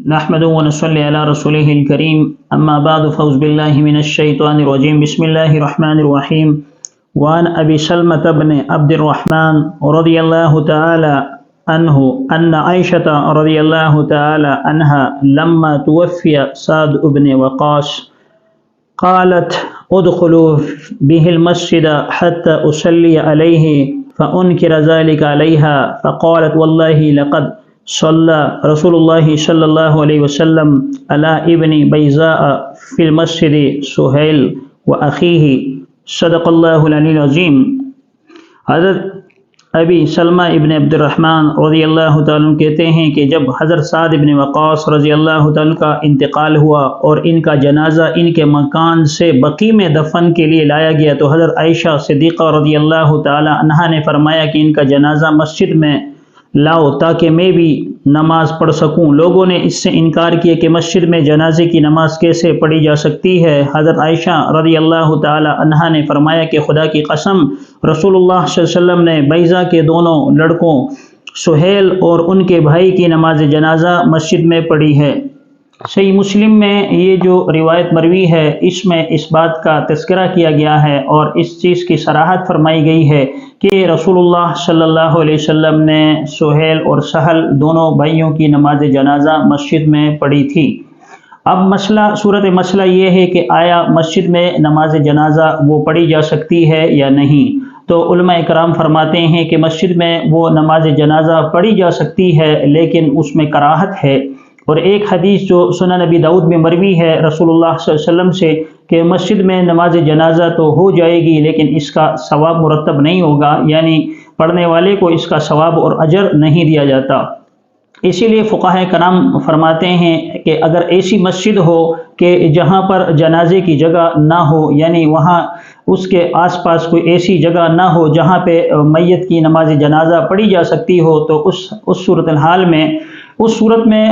نحمده ونصلي على رسوله الكريم اما بعد فاعوذ بالله من الشيطان الرجيم بسم الله الرحمن الرحيم وعن ابي سلمة بن عبد الرحمن رضي الله تعالى عنه ان عائشة رضي الله تعالى عنها لما توفي سعد بن وقاص قالت ادخلوا به المسجد حتى اصلي عليه فانكر ذلك عليها فقالت والله لقد صلى رسول الله صلی اللہ علیہ وسلم على ابن بیضاء فی المسجد سہیل واخیہ صدق اللہ العلی العظیم۔ حضرت ابی سلمہ ابن عبد الرحمن رضی اللہ تعالیٰ کہتے ہیں کہ جب حضرت سعد ابن وقاص رضی اللہ تعالیٰ کا انتقال ہوا اور ان کا جنازہ ان کے مکان سے بقیع میں دفن کے لیے لایا گیا تو حضرت عائشہ صدیقہ رضی اللہ تعالیٰ عنہا نے فرمایا کہ ان کا جنازہ مسجد میں لاؤ تاکہ میں بھی نماز پڑھ سکوں۔ لوگوں نے اس سے انکار کیا کہ مسجد میں جنازے کی نماز کیسے پڑھی جا سکتی ہے۔ حضرت عائشہ رضی اللہ تعالی عنہا نے فرمایا کہ خدا کی قسم رسول اللہ صلی اللہ علیہ وسلم نے بیضاء کے دونوں لڑکوں سہیل اور ان کے بھائی کی نماز جنازہ مسجد میں پڑھی ہے۔ صحیح مسلم میں یہ جو روایت مروی ہے اس میں اس بات کا تذکرہ کیا گیا ہے اور اس چیز کی صراحت فرمائی گئی ہے کہ رسول اللہ صلی اللہ علیہ وسلم نے سہیل اور سہل دونوں بھائیوں کی نماز جنازہ مسجد میں پڑھی تھی۔ اب صورت مسئلہ یہ ہے کہ آیا مسجد میں نماز جنازہ وہ پڑھی جا سکتی ہے یا نہیں؟ تو علماء اکرام فرماتے ہیں کہ مسجد میں وہ نماز جنازہ پڑھی جا سکتی ہے لیکن اس میں کراہت ہے۔ اور ایک حدیث جو سنن نبی داؤد میں مروی ہے رسول اللہ صلی اللہ علیہ وسلم سے کہ مسجد میں نماز جنازہ تو ہو جائے گی لیکن اس کا ثواب مرتب نہیں ہوگا، یعنی پڑھنے والے کو اس کا ثواب اور اجر نہیں دیا جاتا۔ اسی لیے فقہاء کرام فرماتے ہیں کہ اگر ایسی مسجد ہو کہ جہاں پر جنازے کی جگہ نہ ہو، یعنی وہاں اس کے آس پاس کوئی ایسی جگہ نہ ہو جہاں پہ میت کی نماز جنازہ پڑھی جا سکتی ہو تو اس صورت میں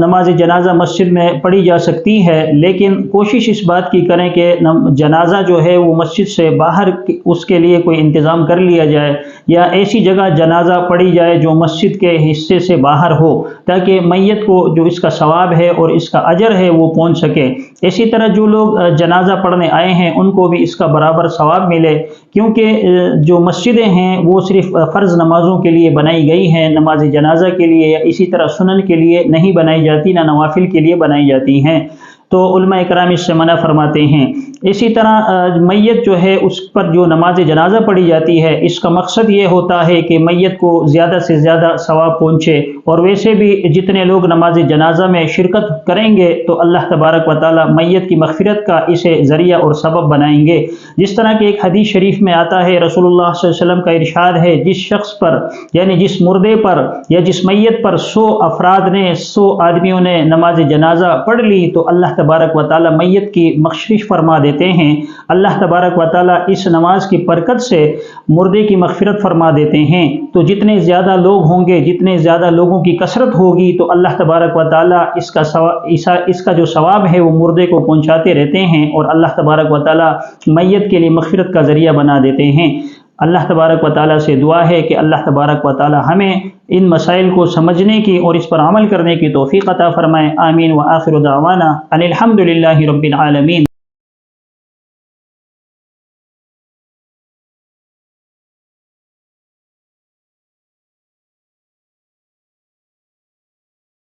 نماز جنازہ مسجد میں پڑھی جا سکتی ہے، لیکن کوشش اس بات کی کریں کہ جنازہ جو ہے وہ مسجد سے باہر اس کے لیے کوئی انتظام کر لیا جائے یا ایسی جگہ جنازہ پڑھی جائے جو مسجد کے حصے سے باہر ہو تاکہ میت کو جو اس کا ثواب ہے اور اس کا اجر ہے وہ پہنچ سکے۔ اسی طرح جو لوگ جنازہ پڑھنے آئے ہیں ان کو بھی اس کا برابر ثواب ملے، کیونکہ جو مسجدیں ہیں وہ صرف فرض نمازوں کے لیے بنائی گئی ہیں، نماز جنازہ کے لیے یا اسی طرح سنن کے لیے نہیں بنائی جاتی، نہ نوافل کے لیے بنائی جاتی ہیں، تو علماء اکرام اس سے منع فرماتے ہیں۔ اسی طرح میت جو ہے اس پر جو نماز جنازہ پڑھی جاتی ہے اس کا مقصد یہ ہوتا ہے کہ میت کو زیادہ سے زیادہ ثواب پہنچے، اور ویسے بھی جتنے لوگ نماز جنازہ میں شرکت کریں گے تو اللہ تبارک و تعالی میت کی مغفرت کا اسے ذریعہ اور سبب بنائیں گے۔ جس طرح کہ ایک حدیث شریف میں آتا ہے رسول اللہ صلی اللہ علیہ وسلم کا ارشاد ہے، جس شخص پر یعنی جس مردے پر یا جس میت پر 100 آدمیوں نے نماز جنازہ پڑھ لی تو اللہ تبارک و تعالی میت کی مغفرت فرما دیتے ہیں۔ اللہ تبارک و تعالی اس نماز کی برکت سے مردے کی مغفرت فرما دیتے ہیں۔ تو جتنے زیادہ لوگ ہوں گے، جتنے زیادہ لوگوں کی کثرت ہوگی تو اللہ تبارک و تعالی اس کا جو ثواب ہے وہ مردے کو پہنچاتے رہتے ہیں اور اللہ تبارک و تعالی میت کے لیے مغفرت کا ذریعہ بنا دیتے ہیں۔ اللہ تبارک و تعالی سے دعا ہے کہ اللہ تبارک و تعالی ہمیں ان مسائل کو سمجھنے کی اور اس پر عمل کرنے کی توفیق عطا فرمائے۔ آمین۔ وآخر دعوانا ان الحمد للہ رب العالمین۔